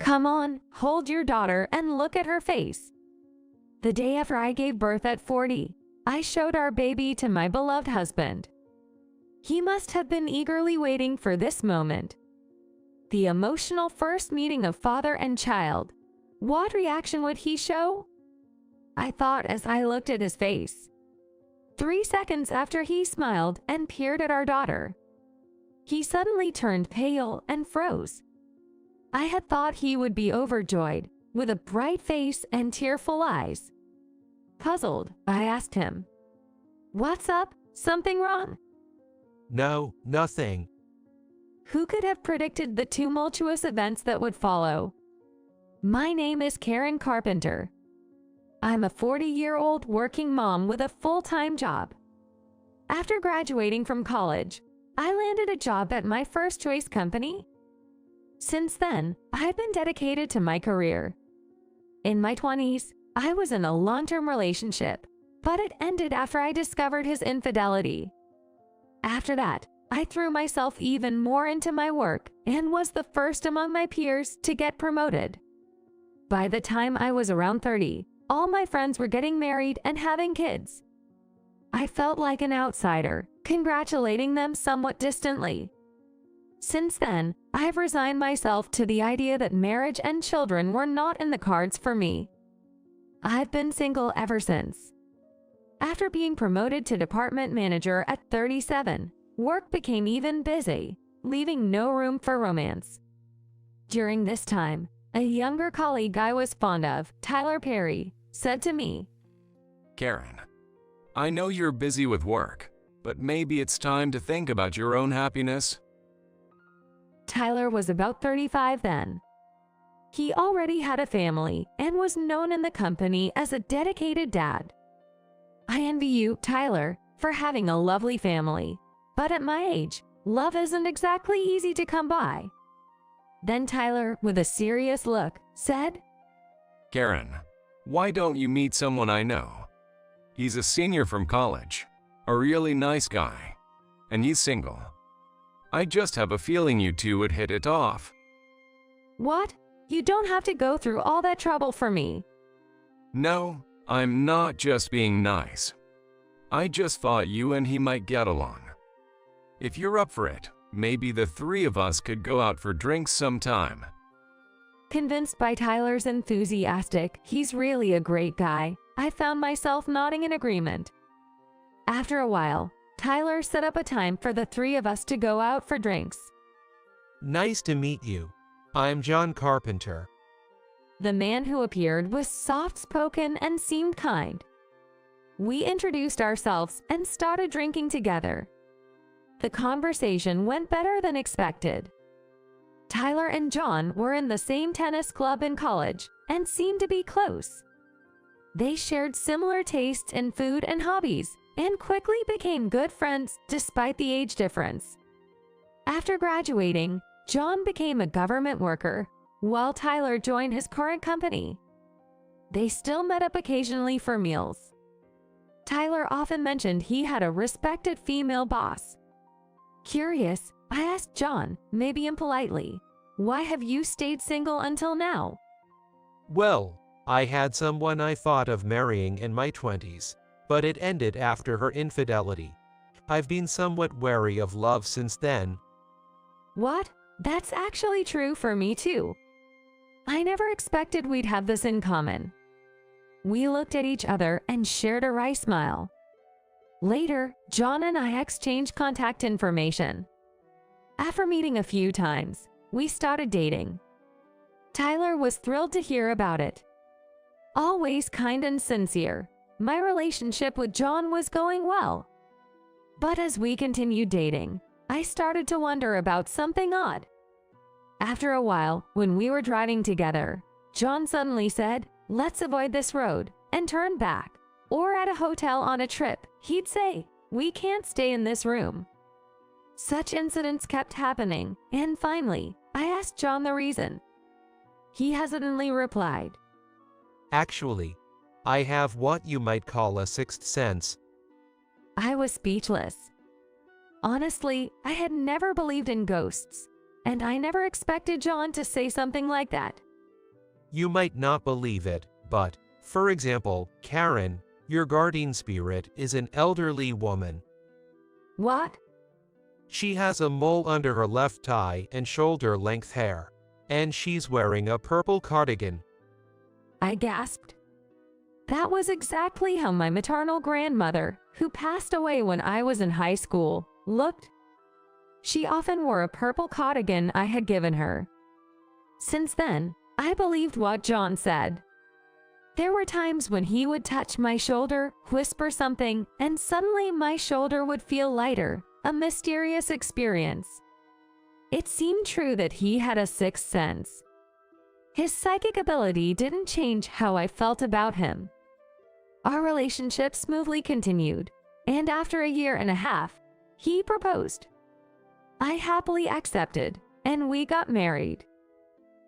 Come on, hold your daughter and look at her face. The day after I gave birth at 40, I showed our baby to my beloved husband. He must have been eagerly waiting for this moment. The emotional first meeting of father and child. What reaction would he show? I thought as I looked at his face. 3 seconds after he smiled and peered at our daughter, he suddenly turned pale and froze. I had thought he would be overjoyed, with a bright face and tearful eyes. Puzzled, I asked him, "What's up? Something wrong?" No, nothing. Who could have predicted the tumultuous events that would follow? My name is Karen Carpenter. I'm a 40-year-old working mom with a full-time job. After graduating from college, I landed a job at my first-choice company. Since then, I've been dedicated to my career. In my 20s, I was in a long-term relationship, but it ended after I discovered his infidelity. After that, I threw myself even more into my work and was the first among my peers to get promoted. By the time I was around 30, all my friends were getting married and having kids. I felt like an outsider, congratulating them somewhat distantly. Since then, I've resigned myself to the idea that marriage and children were not in the cards for me. I've been single ever since. After being promoted to department manager at 37, work became even busy, leaving no room for romance. During this time, a younger colleague I was fond of, Tyler Perry, said to me, "Karen, I know you're busy with work, but maybe it's time to think about your own happiness." Tyler was about 35 then. He already had a family and was known in the company as a dedicated dad. I envy you, Tyler, for having a lovely family, but at my age, love isn't exactly easy to come by. Then Tyler, with a serious look, said, "Karen, why don't you meet someone I know? He's a senior from college, a really nice guy, and he's single. I just have a feeling you two would hit it off." "What? You don't have to go through all that trouble for me." "No, I'm not just being nice. I just thought you and he might get along. If you're up for it, maybe the three of us could go out for drinks sometime." Convinced by Tyler's enthusiastic, "He's really a great guy," I found myself nodding in agreement. After a while, Tyler set up a time for the three of us to go out for drinks. Nice to meet you. I'm John Carpenter. The man who appeared was soft-spoken and seemed kind. We introduced ourselves and started drinking together. The conversation went better than expected. Tyler and John were in the same tennis club in college and seemed to be close. They shared similar tastes in food and hobbies and quickly became good friends despite the age difference. After graduating, John became a government worker, while Tyler joined his current company. They still met up occasionally for meals. Tyler often mentioned he had a respected female boss. Curious, I asked John, maybe impolitely, "Why have you stayed single until now?" Well, I had someone I thought of marrying in my 20s, but it ended after her infidelity. I've been somewhat wary of love since then. What? That's actually true for me too. I never expected we'd have this in common. We looked at each other and shared a wry smile. Later, John and I exchanged contact information. After meeting a few times, we started dating. Tyler was thrilled to hear about it. Always kind and sincere, my relationship with John was going well. But as we continued dating, I started to wonder about something odd. After a while, when we were driving together, John suddenly said, "Let's avoid this road," and turned back. Or at a hotel on a trip, he'd say, "We can't stay in this room." Such incidents kept happening, and finally, I asked John the reason. He hesitantly replied, Actually, I have what you might call a sixth sense. I was speechless. Honestly, I had never believed in ghosts, and I never expected John to say something like that. You might not believe it, but, for example, Karen, your guardian spirit, is an elderly woman. What? She has a mole under her left eye and shoulder-length hair, and she's wearing a purple cardigan. I gasped. That was exactly how my maternal grandmother, who passed away when I was in high school, looked. She often wore a purple cardigan I had given her. Since then, I believed what John said. There were times when he would touch my shoulder, whisper something, and suddenly my shoulder would feel lighter, a mysterious experience. It seemed true that he had a sixth sense. His psychic ability didn't change how I felt about him. Our relationship smoothly continued, and after a year and a half, he proposed. I happily accepted, and we got married.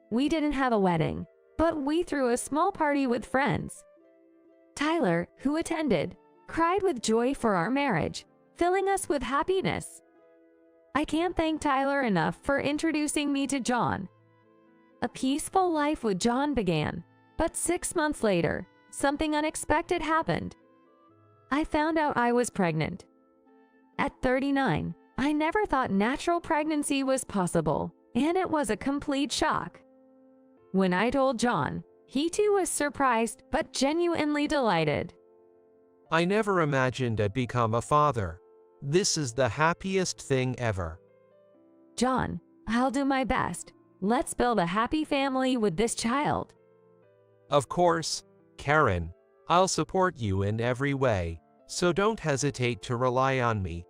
We didn't have a wedding, but we threw a small party with friends. Tyler, who attended, cried with joy for our marriage, filling us with happiness. I can't thank Tyler enough for introducing me to John. A peaceful life with John began, but 6 months later, something unexpected happened. I found out I was pregnant. At 39, I never thought natural pregnancy was possible, and it was a complete shock. When I told John, he too was surprised but genuinely delighted. I never imagined I'd become a father. This is the happiest thing ever. John, I'll do my best. Let's build a happy family with this child. Of course, Karen, I'll support you in every way, so don't hesitate to rely on me.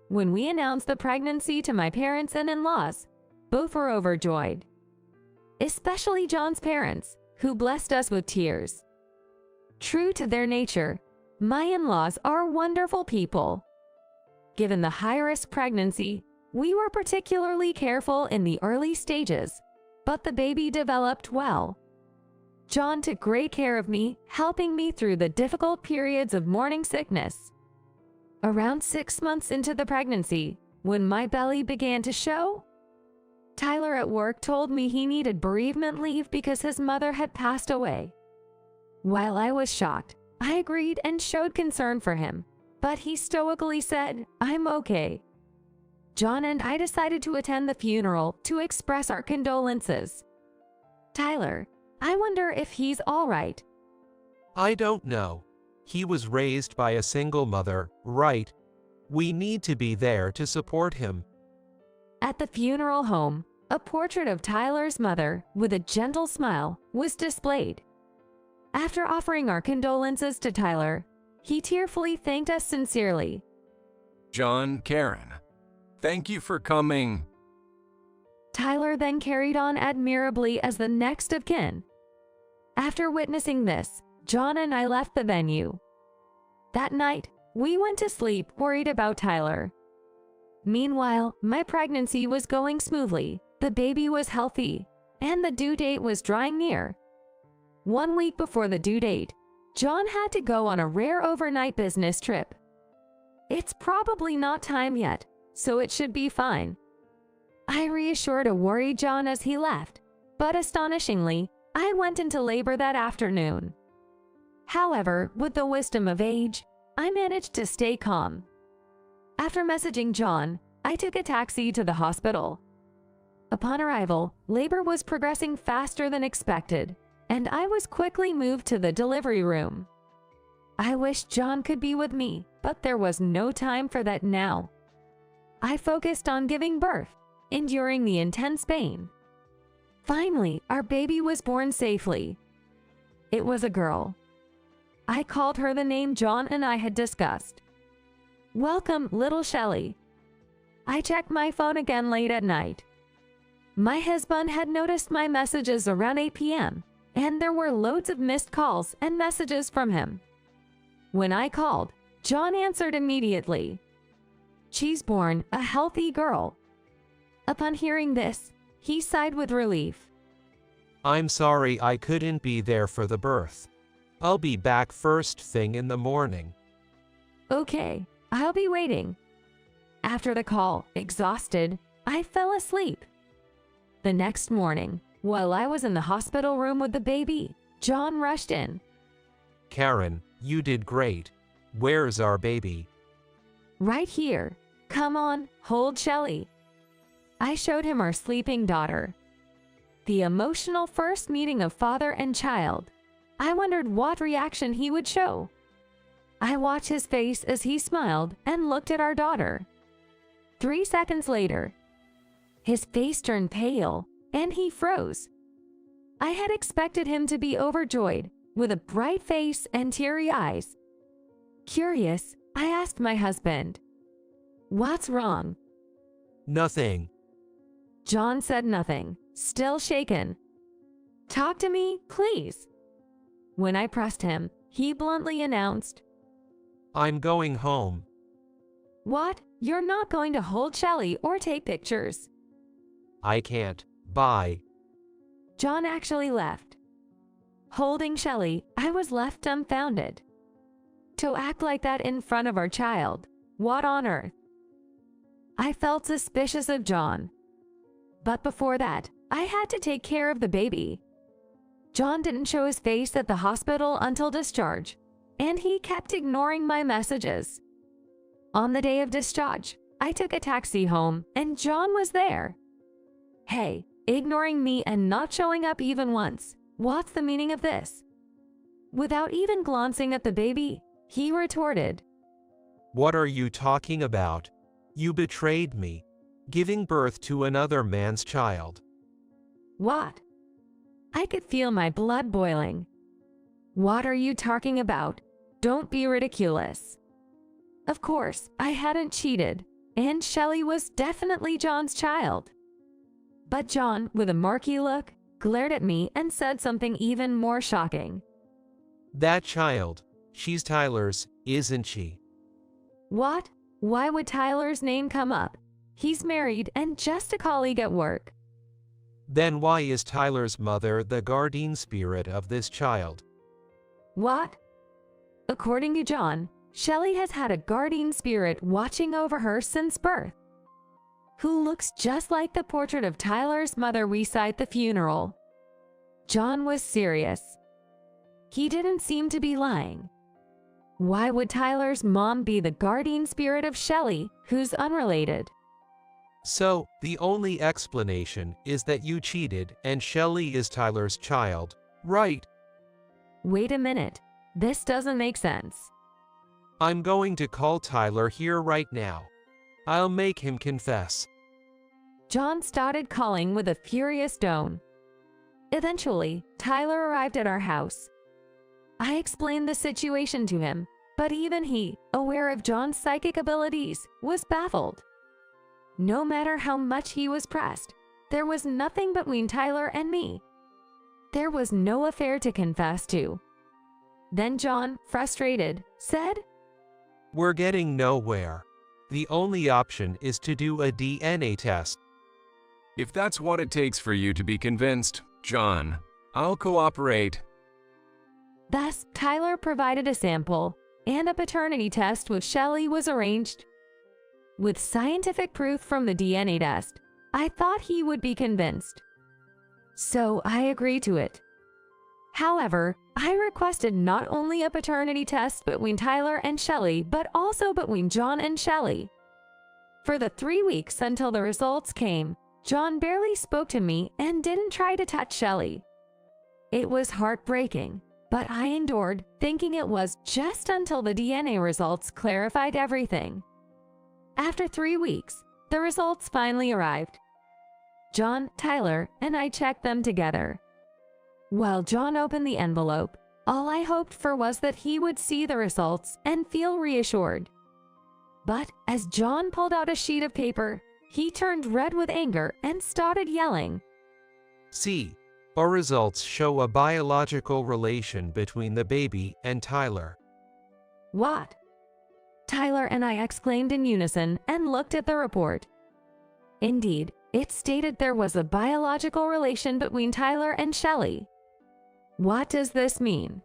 When we announced the pregnancy to my parents and in-laws, both were overjoyed. Especially John's parents, who blessed us with tears. True to their nature, my in-laws are wonderful people. Given the high-risk pregnancy, we were particularly careful in the early stages, but the baby developed well. John took great care of me, helping me through the difficult periods of morning sickness. Around 6 months into the pregnancy, when my belly began to show, Tyler at work told me he needed bereavement leave because his mother had passed away. While I was shocked, I agreed and showed concern for him, but he stoically said, "I'm okay." John and I decided to attend the funeral to express our condolences. Tyler, I wonder if he's all right. I don't know. He was raised by a single mother, right? We need to be there to support him. At the funeral home, a portrait of Tyler's mother, with a gentle smile, was displayed. After offering our condolences to Tyler, he tearfully thanked us sincerely. John, Karen, thank you for coming. Tyler then carried on admirably as the next of kin. After witnessing this, John and I left the venue. That night, we went to sleep worried about Tyler. Meanwhile, my pregnancy was going smoothly, the baby was healthy, and the due date was drawing near. 1 week before the due date, John had to go on a rare overnight business trip. It's probably not time yet, so it should be fine. I reassured a worried John as he left, but astonishingly, I went into labor that afternoon. However, with the wisdom of age, I managed to stay calm. After messaging John, I took a taxi to the hospital. Upon arrival, labor was progressing faster than expected, and I was quickly moved to the delivery room. I wished John could be with me, but there was no time for that now. I focused on giving birth, enduring the intense pain. Finally, our baby was born safely. It was a girl. I called her the name John and I had discussed. Welcome, little Shelley. I checked my phone again late at night. My husband had noticed my messages around 8 p.m., and there were loads of missed calls and messages from him. When I called, John answered immediately. She's born a healthy girl. Upon hearing this, he sighed with relief. I'm sorry I couldn't be there for the birth. I'll be back first thing in the morning. Okay, I'll be waiting. After the call, exhausted, I fell asleep. The next morning, While I was in the hospital room with the baby, John rushed in. Karen, you did great. Where's our baby? Right here. Come on, hold Shelly. I showed him our sleeping daughter. The emotional first meeting of father and child. I wondered what reaction he would show. I watched his face as he smiled and looked at our daughter. 3 seconds later, his face turned pale and he froze. I had expected him to be overjoyed, with a bright face and teary eyes. Curious, I asked my husband, "What's wrong?" Nothing. John said nothing, still shaken. "Talk to me, please." When I pressed him, he bluntly announced, I'm going home. "What? You're not going to hold Shelly or take pictures?" I can't. Bye. John actually left. Holding Shelly, I was left dumbfounded. To act like that in front of our child, what on earth? I felt suspicious of John. But before that, I had to take care of the baby. John didn't show his face at the hospital until discharge, and he kept ignoring my messages. On the day of discharge, I took a taxi home, and John was there. Hey, ignoring me and not showing up even once. What's the meaning of this? Without even glancing at the baby, he retorted, What are you talking about? You betrayed me, giving birth to another man's child. "What?" I could feel my blood boiling. "What are you talking about? Don't be ridiculous." Of course, I hadn't cheated, and Shelly was definitely John's child. But John, with a murky look, glared at me and said something even more shocking. That child, she's Tyler's, isn't she? What? Why would Tyler's name come up? He's married and just a colleague at work. Then why is Tyler's mother the guardian spirit of this child? What? According to John, Shelly has had a guardian spirit watching over her since birth, who looks just like the portrait of Tyler's mother we saw at the funeral. John was serious. He didn't seem to be lying. Why would Tyler's mom be the guardian spirit of Shelly, who's unrelated? So, the only explanation is that you cheated and Shelly is Tyler's child, right? Wait a minute. This doesn't make sense. I'm going to call Tyler here right now. I'll make him confess. John started calling with a furious tone. Eventually, Tyler arrived at our house. I explained the situation to him, but even he, aware of John's psychic abilities, was baffled. No matter how much he was pressed, there was nothing between Tyler and me. There was no affair to confess to. Then John, frustrated, said, We're getting nowhere. The only option is to do a DNA test. If that's what it takes for you to be convinced, John, I'll cooperate. Thus, Tyler provided a sample, and a paternity test with Shelly was arranged. With scientific proof from the DNA test, I thought he would be convinced. So I agreed to it. However, I requested not only a paternity test between Tyler and Shelly, but also between John and Shelly. For the 3 weeks until the results came, John barely spoke to me and didn't try to touch Shelly. It was heartbreaking, but I endured, thinking it was just until the DNA results clarified everything. After 3 weeks, the results finally arrived. John, Tyler, and I checked them together. While John opened the envelope, all I hoped for was that he would see the results and feel reassured. But as John pulled out a sheet of paper, he turned red with anger and started yelling. See, our results show a biological relation between the baby and Tyler. What? Tyler and I exclaimed in unison and looked at the report. Indeed, it stated there was a biological relation between Tyler and Shelly. What does this mean?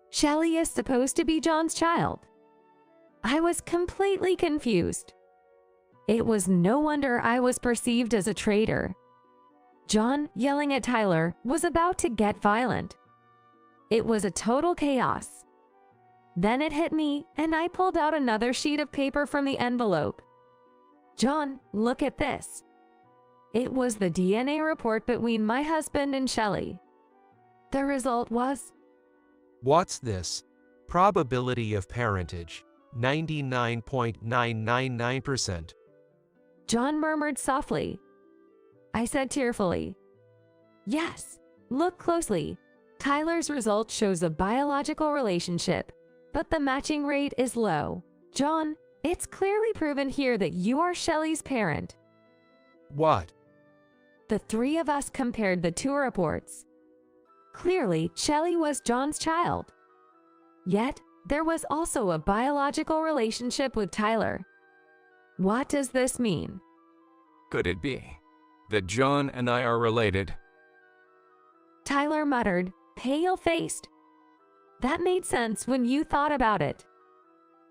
Shelly is supposed to be John's child. I was completely confused. It was no wonder I was perceived as a traitor. John, yelling at Tyler, was about to get violent. It was a total chaos. Then it hit me, and I pulled out another sheet of paper from the envelope. John, look at this. It was the DNA report between my husband and Shelley. The result was... What's this? Probability of parentage, 99.999%. John murmured softly. I said tearfully, yes, look closely. Tyler's result shows a biological relationship, but the matching rate is low. John, it's clearly proven here that you are Shelley's parent. What? The three of us compared the two reports. Clearly, Shelley was John's child. Yet, there was also a biological relationship with Tyler. What does this mean? Could it be that John and I are related? Tyler muttered, pale-faced. That made sense when you thought about it.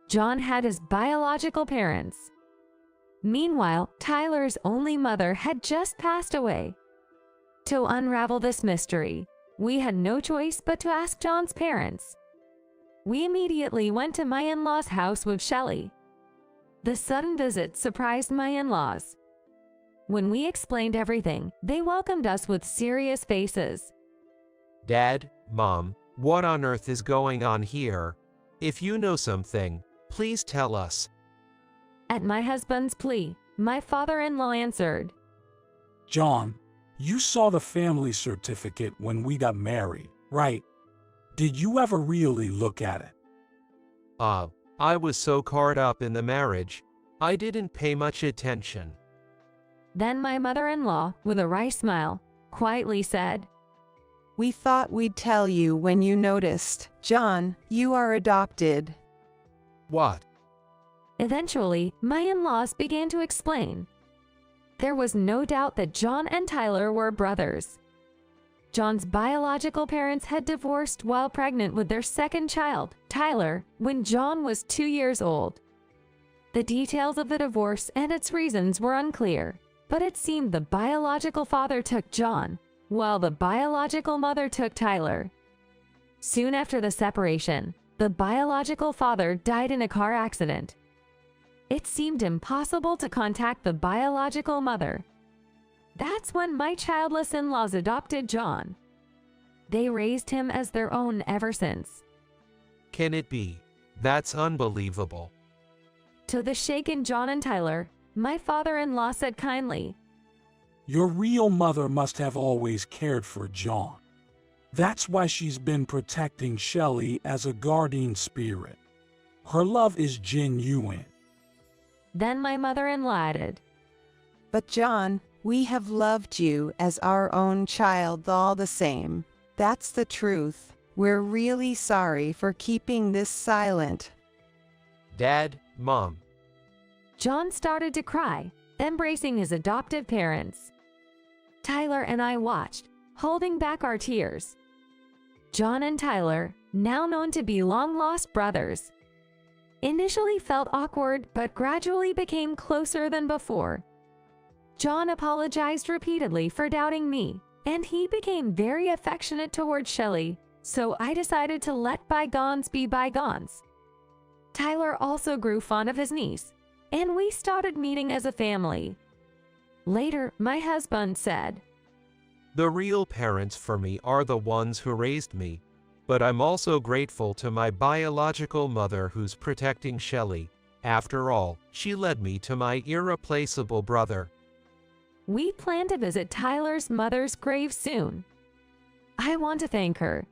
John had his biological parents. Meanwhile, Tyler's only mother had just passed away. To unravel this mystery, we had no choice but to ask John's parents. We immediately went to my in-laws' house with Shelley. The sudden visit surprised my in-laws. When we explained everything, they welcomed us with serious faces. Dad, Mom, what on earth is going on here? If you know something, please tell us. At my husband's plea, my father-in-law answered, John, you saw the family certificate when we got married, right? Did you ever really look at it? I was so caught up in the marriage, I didn't pay much attention. Then my mother-in-law, with a wry smile, quietly said, We thought we'd tell you when you noticed. John, you are adopted. What? Eventually, my in-laws began to explain. There was no doubt that John and Tyler were brothers. John's biological parents had divorced while pregnant with their second child, Tyler, when John was 2 years old. The details of the divorce and its reasons were unclear, but it seemed the biological father took John, while the biological mother took Tyler. Soon after the separation, the biological father died in a car accident. It seemed impossible to contact the biological mother. That's when my childless in-laws adopted John. They raised him as their own ever since. Can it be? That's unbelievable. To the shaken John and Tyler, my father-in-law said kindly, Your real mother must have always cared for John. That's why she's been protecting Shelley as a guardian spirit. Her love is genuine. Then my mother-in-law added, But John, we have loved you as our own child all the same. That's the truth. We're really sorry for keeping this silent. Dad, Mom. John started to cry, embracing his adoptive parents. Tyler and I watched, holding back our tears. John and Tyler, now known to be long-lost brothers, initially felt awkward but gradually became closer than before. John apologized repeatedly for doubting me, and he became very affectionate toward Shelley, so I decided to let bygones be bygones. Tyler also grew fond of his niece, and we started meeting as a family. Later, my husband said, The real parents for me are the ones who raised me, but I'm also grateful to my biological mother who's protecting Shelley. After all, she led me to my irreplaceable brother. We plan to visit Tyler's mother's grave soon. I want to thank her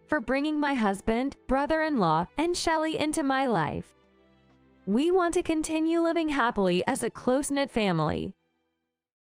for bringing my husband, brother-in-law, and Shelley into my life. We want to continue living happily as a close-knit family.